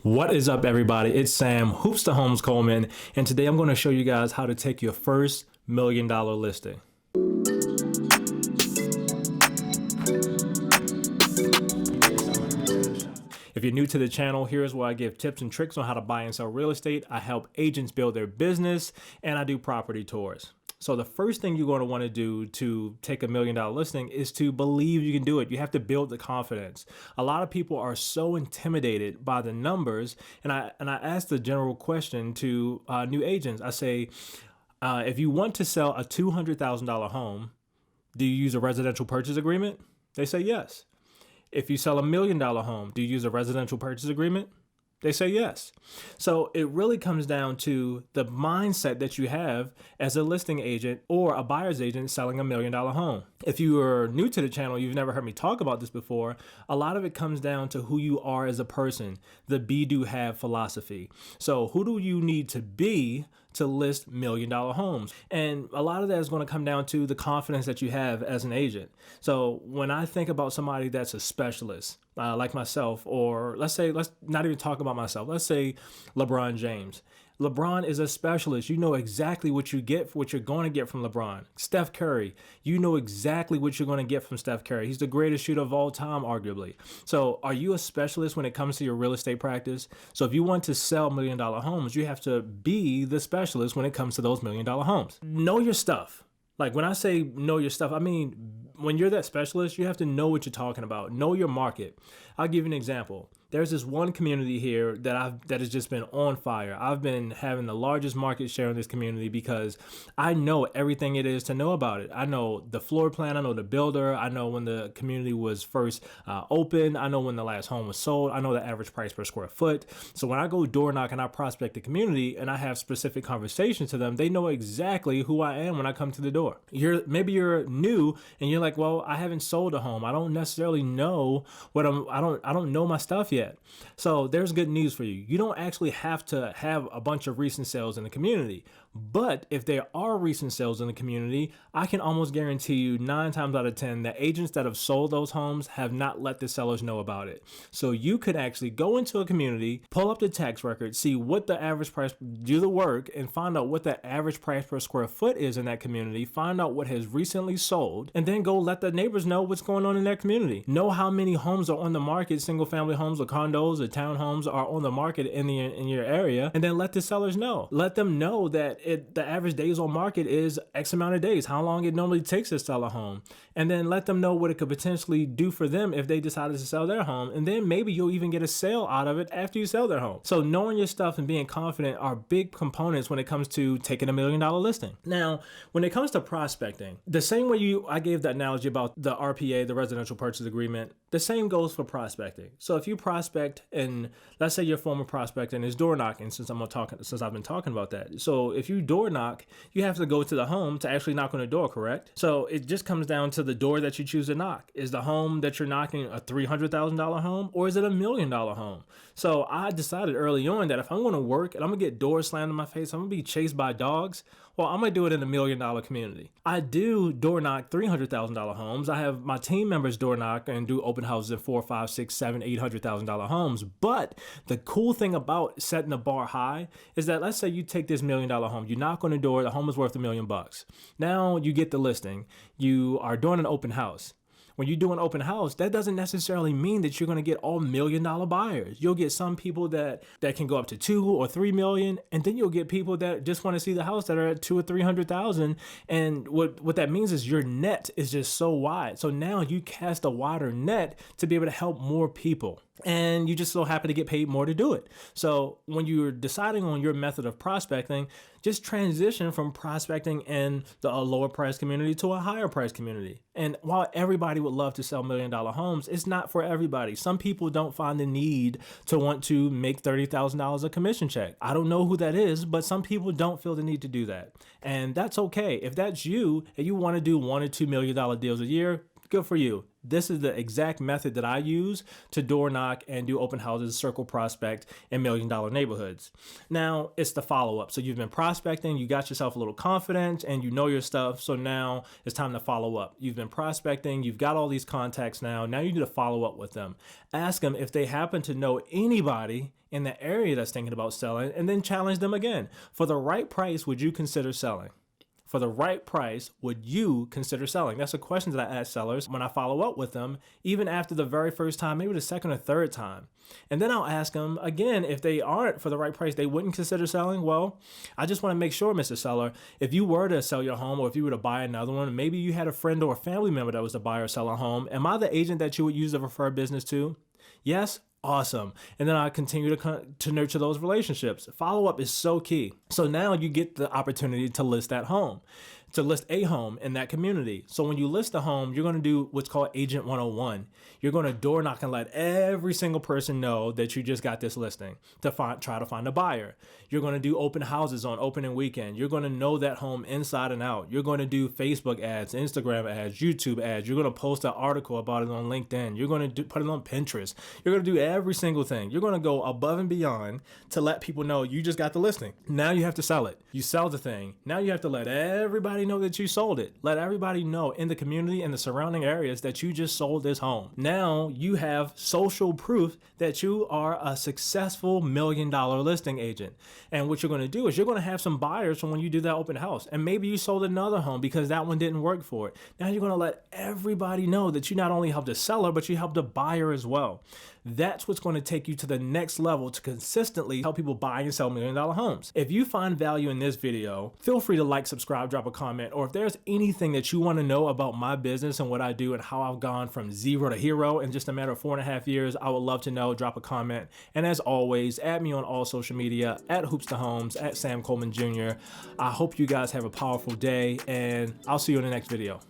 What is up, everybody? It's Sam, Hoops to Homes Coleman, and today I'm going to show you guys how to take your first $1 million listing. If you're new to the channel, here's where I give tips and tricks on how to buy and sell real estate. I help agents build their business, and I do property tours. So the first thing you're going to want to do to take $1 million listing is to believe you can do it. You have to build the confidence. A lot of people are so intimidated by the numbers. And I ask the general question to new agents. I say, if you want to sell a $200,000 home, do you use a residential purchase agreement? They say yes. If you sell $1 million home, do you use a residential purchase agreement? They say yes. So it really comes down to the mindset that you have as a listing agent or a buyer's agent selling $1 million home. If you are new to the channel, you've never heard me talk about this before, a lot of it comes down to who you are as a person, the be, do, have philosophy. So who do you need to be to list $1 million homes? And a lot of that is going to come down to the confidence that you have as an agent. So when I think about somebody that's a specialist, like myself, or let's not even talk about myself. Let's say LeBron James. LeBron is a specialist. You know exactly what you're going to get from LeBron. Steph Curry, you know exactly what you're going to get from Steph Curry. He's the greatest shooter of all time, arguably. So are you a specialist when it comes to your real estate practice? So if you want to sell $1 million homes, you have to be the specialist when it comes to those $1 million homes. Know your stuff. Like when I say know your stuff, I mean, when you're that specialist, you have to know what you're talking about. Know your market. I'll give you an example. There's this one community here that has just been on fire. I've been having the largest market share in this community because I know everything it is to know about it. I know the floor plan. I know the builder. I know when the community was first opened. I know when the last home was sold. I know the average price per square foot. So when I go door knock and I prospect the community and I have specific conversations to them, they know exactly who I am when I come to the door. Maybe you're new and you're like, well, I haven't sold a home. I don't necessarily know I don't know my stuff yet. So there's good news for you. You don't actually have to have a bunch of recent sales in the community. But if there are recent sales in the community, I can almost guarantee you 9 times out of 10 that agents that have sold those homes have not let the sellers know about it. So you could actually go into a community, pull up the tax record, see what the average price, do the work, and find out what the average price per square foot is in that community, find out what has recently sold, and then go let the neighbors know what's going on in that community. Know how many homes are on the market, single family homes or condos or townhomes are on the market in your area, and then let the sellers know. Let them know that the average days on market is X amount of days, how long it normally takes to sell a home, and then let them know what it could potentially do for them if they decided to sell their home, and then maybe you'll even get a sale out of it after you sell their home. So knowing your stuff and being confident are big components when it comes to taking $1 million listing. Now, when it comes to prospecting, the same way I gave that analogy about the RPA, the residential purchase agreement, the same goes for prospecting. So if you prospect, and let's say your former prospect and is door knocking, since I've been talking about that. So if you door knock, you have to go to the home to actually knock on the door, correct? So it just comes down to the door that you choose to knock. Is the home that you're knocking a $300,000 home, or is it $1 million home? So I decided early on that if I'm going to work and I'm going to get doors slammed in my face, I'm going to be chased by dogs, well, I'm going to do it in $1 million community. I do door knock $300,000 homes. I have my team members door knock and do open houses in $400,000, $500,000, $600,000, $700,000 homes. But the cool thing about setting the bar high is that let's say you take this $1 million home, you knock on the door, the home is worth $1 million. Now you get the listing, you are doing an open house. When you do an open house, that doesn't necessarily mean that you're going to get all $1 million buyers. You'll get some people that can go up to 2 or 3 million, and then you'll get people that just want to see the house that are at 200,000 or 300,000. And what that means is your net is just so wide. So now you cast a wider net to be able to help more people. And you just so happen to get paid more to do it. So when you're deciding on your method of prospecting, just transition from prospecting in a lower price community to a higher price community. And while everybody would love to sell $1 million homes, it's not for everybody. Some people don't find the need to want to make $30,000 a commission check. I don't know who that is, but some people don't feel the need to do that. And that's okay. If that's you and you want to do $1 or $2 million deals a year, good for you. This is the exact method that I use to door knock and do open houses, circle prospect in $1 million neighborhoods. Now it's the follow-up. So you've been prospecting, you got yourself a little confidence and you know your stuff. So now it's time to follow up. You've been prospecting, you've got all these contacts now. Now you need to follow up with them. Ask them if they happen to know anybody in the area that's thinking about selling, and then challenge them again. For the right price, would you consider selling? For the right price, would you consider selling? That's a question that I ask sellers when I follow up with them, even after the very first time, maybe the second or third time. And then I'll ask them again, if they aren't for the right price, they wouldn't consider selling. Well, I just want to make sure, Mr. Seller, if you were to sell your home or if you were to buy another one, maybe you had a friend or a family member that was to buy or sell a home. Am I the agent that you would use to refer business to? Yes? Awesome. And then I continue to nurture those relationships. Follow-up is so key. So now you get the opportunity to list that home, to list a home in that community. So when you list a home, you're going to do what's called Agent 101. You're going to door knock and let every single person know that you just got this listing to try to find a buyer. You're going to do open houses on opening weekend. You're going to know that home inside and out. You're going to do Facebook ads, Instagram ads, YouTube ads. You're going to post an article about it on LinkedIn. You're going to put it on Pinterest. You're going to do every single thing. You're going to go above and beyond to let people know you just got the listing. Now you have to sell it. You sell the thing. Now you have to let everybody know that you sold it. Let everybody know in the community and the surrounding areas that you just sold this home. Now you have social proof that you are a successful $1 million listing agent. And what you're going to do is you're going to have some buyers from when you do that open house. And maybe you sold another home because that one didn't work for it. Now you're going to let everybody know that you not only helped the seller, but you helped the buyer as well. That's what's going to take you to the next level to consistently help people buy and sell $1 million homes. If you find value in this video, feel free to like, subscribe, drop a comment, or if there's anything that you want to know about my business and what I do and how I've gone from zero to hero in just a matter of 4.5 years, I would love to know. Drop a comment. And as always, add me on all social media at Hoops to Homes, at Sam Coleman Jr. I hope you guys have a powerful day, and I'll see you in the next video.